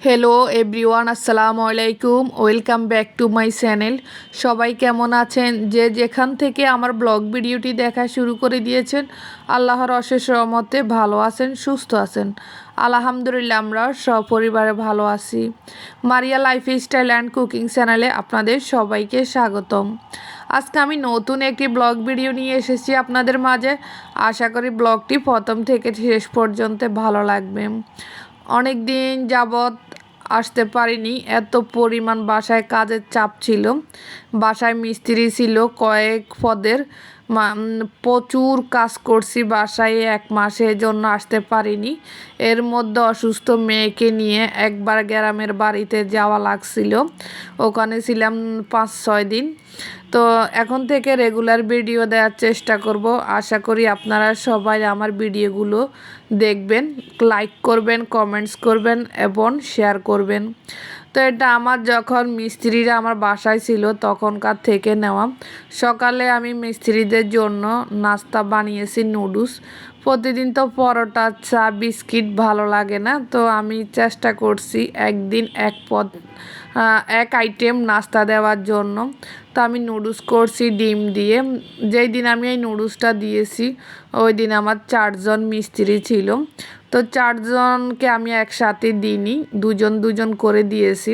Hello everyone, আসসালামু আলাইকুম। Welcome back to my channel. সবাই কেমন আছেন? যে যেখান থেকে আমার ব্লগ ভিডিওটি দেখা শুরু করে দিয়েছেন, আল্লাহর অশেষ রহমতে ভালো আছেন, সুস্থ আছেন। আলহামদুলিল্লাহ, আমরা সপরিবারে ভালো আছি। মারিয়া লাইফস্টাইল অ্যান্ড কুকিং চ্যানেলে আপনাদের সবাইকে স্বাগতম। আজকে আমি নতুন একটি ব্লগ ভিডিও নিয়ে এসেছি আপনাদের মাঝে। আশা করি ব্লগটি প্রথম থেকে শেষ পর্যন্ত ভালো লাগবে। অনেক দিন যাবৎ আসতে পারিনি, এত পরিমাণ বাসায় কাজের চাপ ছিল। বাসায় মিস্ত্রি ছিল কয়েক পদের, প্রচুর কাজ করছি বাসায়, 1 মাসের জন্য আসতে পারিনি। এর মধ্যে অসুস্থ মেয়েকে নিয়ে একবার গ্রামের বাড়িতে যাওয়া লাগছিল, ওখানে ছিলাম 5-6 দিন। তো এখন থেকে রেগুলার ভিডিও দেওয়ার চেষ্টা করব। আশা করি আপনারা সবাই আমার ভিডিওগুলো দেখবেন, লাইক করবেন, কমেন্টস করবেন এবং শেয়ার করবেন। তো এটা আমার যখন মিস্ত্রিরা আমার বাসায় ছিল তখনকার থেকে নেওয়া। সকালে আমি মিস্ত্রিদের জন্য নাস্তা বানিয়েছি নুডলস। প্রতিদিন তো পরোটা, চা, বিস্কিট ভালো লাগে না, তো আমি চেষ্টা করছি একদিন এক আইটেম নাস্তা দেওয়ার জন্য। তো আমি নুডলস করছি ডিম দিয়ে। যেই দিন আমি এই নুডলসটা দিয়েছি ওই দিন আমার 4 জন মিস্ত্রি ছিল। তো 4 জনকে আমি একসাথে দিইনি, দুজন দুজন করে দিয়েছি।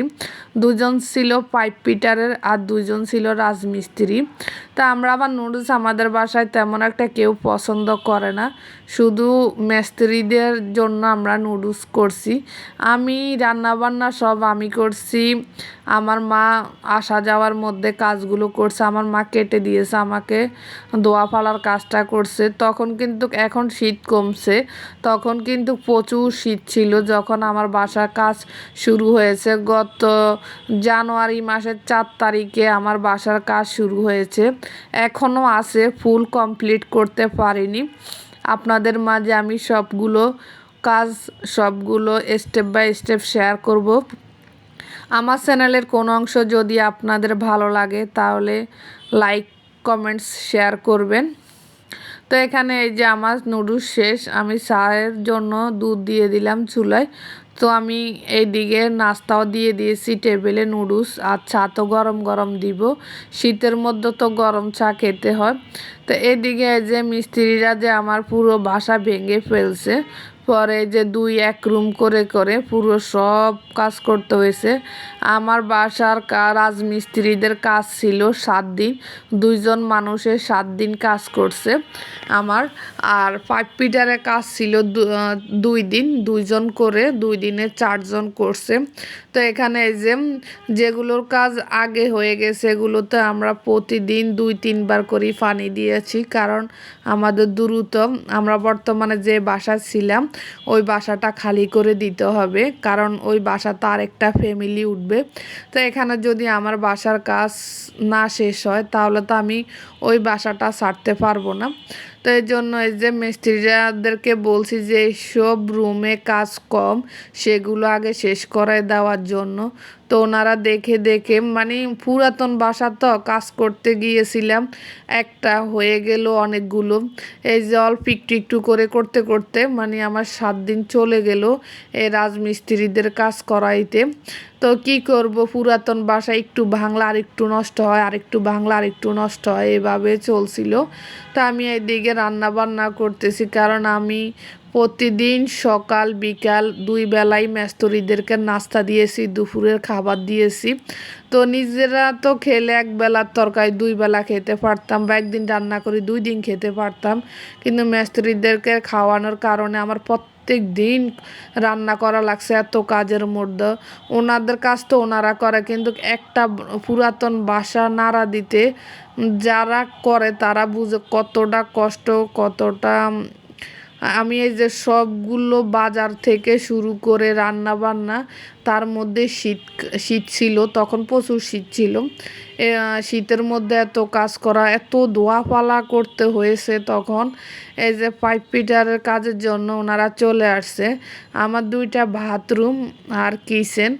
2 জন ছিল পাইপ ফিটারের আর 2 জন ছিল রাজমিস্ত্রি। তা আমরা আবার নুডলস আমাদের বাসায় তেমন একটা কেউ পছন্দ করে না, শুধু মিস্ত্রিদের জন্য আমরা নুডলস করছি। আমি রান্নাবান্না সব আমি করছি। আমার মা আসা যাওয়ার মধ্যে কাজগুলো করছে, আমার মা কেটে দিয়েছে, আমাকে ধোয়া ফালার কাজটা করছে। তখন কিন্তু, এখন শীত কমছে, তখন কিন্তু প্রচুর শীত ছিল যখন আমার বাসার কাজ শুরু হয়েছে। গত জানুয়ারি মাসের 4 তারিখে আমার বাসার কাজ শুরু হয়েছে, এখনও আছে, ফুল কমপ্লিট করতে পারিনি। আপনাদের মাঝে আমি সবগুলো স্টেপ বাই স্টেপ শেয়ার করব। আমার চ্যানেলের কোনো অংশ যদি আপনাদের ভালো লাগে তাহলে লাইক, কমেন্টস, শেয়ার করবেন। তো এখানে এই যে আমার নুডলস শেষ, আমি চায়ের জন্য দুধ দিয়ে দিলাম চুলায়। তো আমি এইদিকে নাস্তাও দিয়ে দিয়েছি টেবিলে, নুডলস আর চা তো গরম গরম দিব, শীতের মধ্যে তো গরম চা খেতে হয়। তো এদিকে যে মিস্ত্রিরা যে আমার পুরো বাসা ভেঙে ফেলছে, পরে যে 2-1 রুম করে করে পুরো সব কাজ করতে হয়েছে। আমার বাসার রাজমিস্ত্রিদের কাজ ছিল 7 দিন, 2 জন মানুষের 7 দিন কাজ করছে আমার। আর পাইপ ফিটারের কাজ ছিল 2 দিন, 2 জন করে, 2 দিনে 4 জন করছে। তো এখানে এই যে যেগুলোর কাজ আগে হয়ে গেছে এগুলোতে আমরা প্রতিদিন 2-3 বার করে পানি দিয়েছি, কারণ আমাদের দ্রুত, আমরা বর্তমানে যে বাসা ছিলাম ওই বাসাটা খালি করে দিতে হবে, কারণ ওই বাসাতে আরেকটা ফ্যামিলি উঠবে। তো এখানে যদি আমার বাসার কাজ না শেষ হয় তাহলে তো আমি ওই বাসাটা ছাড়তে পারবো না। তো এই জন্য এই যে মিস্ত্রিদেরকে বলছি যে সব রুমে কাজ কম, সেগুলো আগে শেষ করে দেওয়ার জন্য। তো ওনারা দেখে দেখে, মানে পুরাতন বাসা তো, কাজ করতে গিয়েছিলাম, একটা হয়ে গেল অনেকগুলো। এই যে অল্প একটু একটু করে করতে করতে মানে আমার 7 দিন চলে গেল এই রাজমিস্ত্রিদের কাজ করাইতে। তো কি করব, পুরাতন বাসা একটু ভাঙলে আরেকটু নষ্ট হয়, আরেকটু ভাঙলে আরেকটু নষ্ট হয়, এভাবে চলছিল। তো আমি এইদিকে রান্না বান্না করতেছি, কারণ আমি প্রতিদিন সকাল বিকাল 2 বেলাই মিস্ত্রিদেরকে নাস্তা দিয়েছি, দুপুরের খাবার দিয়েছি। তো নিজেরা তো খেলে 1 বেলার তরকারি 2 বেলা খেতে পারতাম, বা একদিন রান্না করে 2 দিন খেতে পারতাম, কিন্তু মিস্ত্রিদেরকে খাওয়ানোর কারণে আমার প্রত্যেক দিন রান্না করা লাগছে এত কাজের মধ্যে। ওনাদের কাজ তো ওনারা করে, কিন্তু একটা পুরাতন বাসা নাড়া দিতে যারা করে তারা বুঝে কতটা কষ্ট, কতটা। আমি এই যে সবগুলো বাজার থেকে শুরু করে রান্না বান্না, তার মধ্যে শীত শীত ছিল, তখন প্রচুর শীত ছিল। শীতের মধ্যে এত কাজ করা, এত ধোয়াপালা করতে হয়েছে তখন। এই যে পাইপ ফিটারের কাজের জন্য ওনারা চলে আসছে, আমার 2টা বাথরুম আর কিচেন,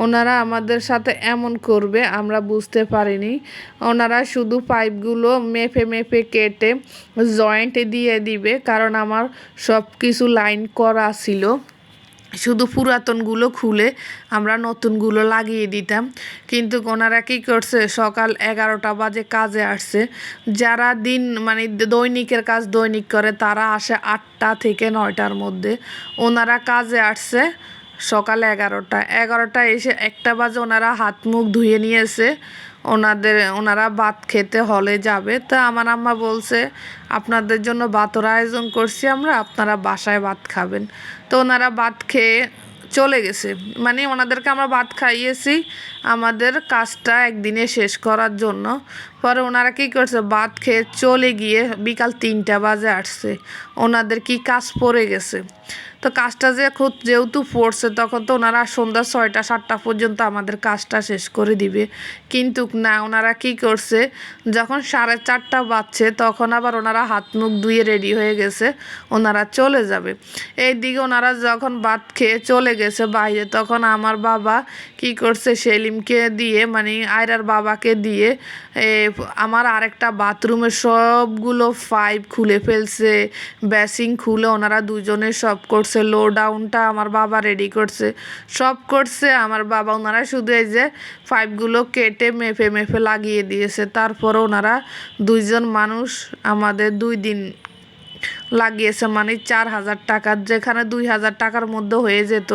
ওনারা আমাদের সাথে এমন করবে আমরা বুঝতে পারিনি। ওনারা শুধু পাইপগুলো মেপে মেপে কেটে জয়েন্টে দিয়ে দিবে, কারণ আমার সব কিছু লাইন করা ছিল। শুধু পুরাতনগুলো খুলে আমরা নতুনগুলো লাগিয়ে দিতাম। কিন্তু ওনারা কী করছে, সকাল 11টা বাজে কাজে আসছে। যারা দিন মানে দৈনিকের কাজ দৈনিক করে তারা আসে 8টা থেকে 9টার মধ্যে। ওনারা কাজে আসছে সকাল 11টা এসে 1টা বাজে ওনারা হাত মুখ ধুয়ে নিয়েছে। ওনারা ভাত খেতে হলে যাবে। তা আমার আম্মা বলছে, আপনাদের জন্য ভাতের আয়োজন করছি আমরা, আপনারা বাসায় ভাত খাবেন। তো ওনারা ভাত খেয়ে চলে গেছে। মানে ওনাদেরকে আমরা ভাত খাইয়েছি আমাদের কাজটা একদিনে শেষ করার জন্য। পরে ওনারা কী করছে, ভাত খেয়ে চলে গিয়ে বিকাল 3টা বাজে আসছে। ওনাদের কি কাজ পড়ে গেছে। তো কাজটা যেহেতু পড়ছে তখন তো ওনারা সন্ধ্যা 6টা 7টা পর্যন্ত আমাদের কাজটা শেষ করে দিবে। কিন্তু না, ওনারা কি করছে, যখন 4:30 বাজছে তখন আবার ওনারা হাত মুখ ধুয়ে রেডি হয়ে গেছে, ওনারা চলে যাবে। এইদিকে ওনারা যখন ভাত খেয়ে চলে গেছে বাইরে, তখন আমার বাবা কি করছে, সেলিমকে দিয়ে মানে আয়রার বাবাকে দিয়ে আমার আরেকটা বাথরুমের সবগুলো পাইপ খুলে ফেলছে, বেসিন খুলে ওনারা দুজনে সব করছে। লো ডাউনটা আমার বাবা রেডি করছে, সব করছে আমার বাবা। ওনারা শুধু এই যে পাইপগুলো কেটে মেপে মেপে লাগিয়ে দিয়েছে। তারপরে ওনারা 2জন মানুষ আমাদের 2 দিন লাগিয়েছে, মানে 4,000 টাকা। যেখানে 2,000 টাকার মধ্যে হয়ে যেত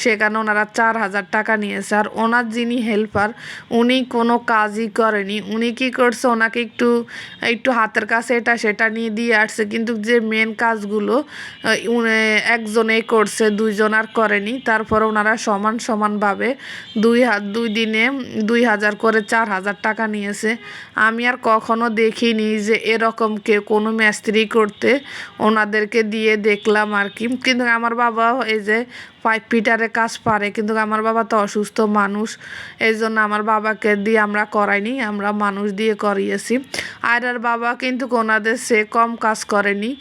সেখানে ওনারা 4,000 টাকা নিয়েছে। আর ওনার যিনি হেল্পার উনি কোনো কাজই করেনি। উনি কী করছে, ওনাকে একটু একটু হাতের কাছে এটা সেটা নিয়ে দিয়ে আসছে। কিন্তু যে মেন কাজগুলো একজনেই করছে, 2জন আর করেনি। তারপরে ওনারা সমান সমানভাবে 2 দিনে 2,000 করে 4,000 টাকা নিয়েছে। আমি আর কখনো দেখিনি যে এরকম কেউ কোনো মিস্ত্রি করতে। ওনাদেরকে দিয়ে দেখলাম আর কি। কিন্তু আমার বাবা এই যে পাইপ ফিটারে কাজ পারে, কিন্তু আমার বাবা তো অসুস্থ মানুষ, এই জন্য আমার বাবাকে দিয়ে আমরা করাইনি, আমরা মানুষ দিয়ে করিয়েছি। আয়রার বাবা কিন্তু ওনাদের সে কম কাজ করেনি,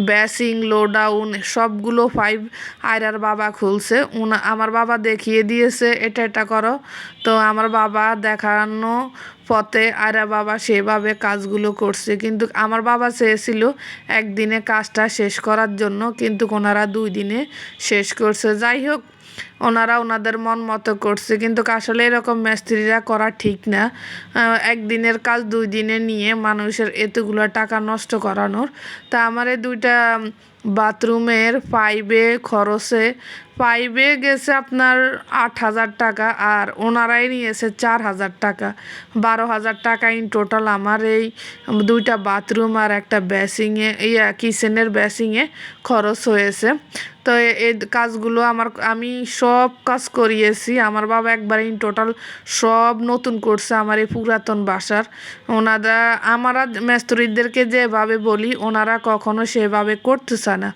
বেসিং লো ডাউন সবগুলো পাইপ আয়রার বাবা খুলছে। আমার বাবা দেখিয়ে দিয়েছে এটা এটা করো। তো আমার বাবা দেখানো পথে আয়রা বাবা সেভাবে কাজগুলো করছে। কিন্তু আমার বাবা চেয়েছিল একদিনে কাজটা শেষ করার জন্য, কিন্তু ওনারা 2 দিনে শেষ করছে। যাই হোক, ওনারা ওনাদের মন মতো করছে। কিন্তু আসলে এরকম মিস্ত্রিরা করা ঠিক না। একদিনের কাজ 2 দিনে নিয়ে মানুষের এতগুলো টাকা নষ্ট করানোর। তা আমার এই 2টা বাথরুমের পাইপে গেছে আপনার 8,000 টাকা, আর ওনারাই নিয়েছে 4,000 টাকা। 12,000 টাকা ইন টোটাল আমার এই 2টা বাথরুম আর একটা বেসিংয়ে কিচেনের বেসিংয়ে খরচ হয়েছে। তো এই কাজগুলো আমি সব কাজ করিয়েছি। আমার বাবা একবার ইন টোটাল সব নতুন করছে আমার এই পুরাতন বাসার। আমরা মিস্ত্রিদেরকে যেভাবে বলি ওনারা কখনো সেভাবে করতেছে না।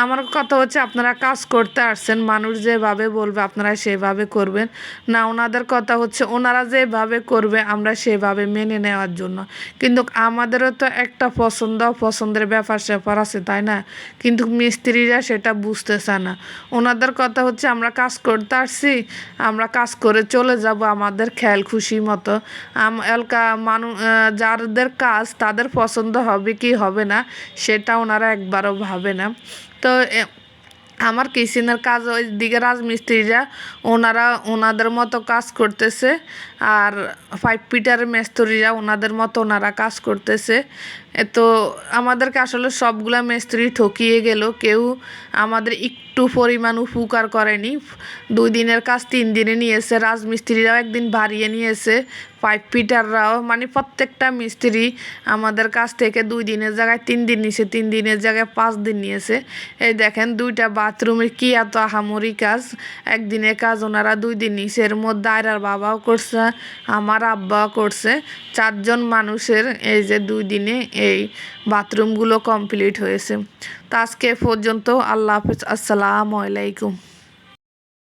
আমার কথা হচ্ছে, আপনারা কাজ করতে আসছেন, মানুষ যেভাবে বলবে আপনারা সেভাবে করবেন না। ওনাদের কথা হচ্ছে ওনারা যেভাবে করবে আমরা সেভাবে মেনে নেওয়ার জন্য। কিন্তু আমাদেরও তো একটা পছন্দের ব্যাপার স্যাপার আছে, তাই না? কিন্তু মিস্ত্রিরা সেটা বুঝতেছে না। ওনাদের কথা হচ্ছে আমরা কাজ করতে আসছি, আমরা কাজ করে চলে যাব আমাদের খেয়াল খুশি মতো। যাদের কাজ তাদের পছন্দ হবে কি হবে না সেটা ওনারা একবারও ভাবে না। তো আমার কিচেনের কাজ ওই দিকে রাজমিস্ত্রিরা ওনারা ওনাদের মতো কাজ করতেছে, আর পাইপ ফিটার মিস্ত্রিরা ওনাদের মতো ওনারা কাজ করতেছে। তো আমাদেরকে আসলে সবগুলা মিস্ত্রি ঠকিয়ে গেল, কেউ আমাদের একটু পরিমাণ উপকার করেনি। 2 দিনের কাজ 3 দিনে নিয়েছে, রাজমিস্ত্রিরাও একদিন বাড়িয়ে নিয়েছে, পাইপ ফিটাররাও, মানে প্রত্যেকটা মিস্ত্রি আমাদের কাছ থেকে 2 দিনের জায়গায় 3 দিন নিয়েছে, 3 দিনের জায়গায় 5 দিন নিয়েছে। এই দেখেন 2টা বাথরুমের কি এত আহামরি কাজ, একদিনের কাজ ওনারা 2 দিন নিয়েছে। এর মধ্যে আয়রার বাবাও করছে, আমার আব্বাও করছে। 4জন মানুষের এই যে 2 দিনে এই বাথরুমগুলো কমপ্লিট হয়েছে। তো আজকে পর্যন্ত, আল্লাহ হাফেজ, আসসালামু আলাইকুম।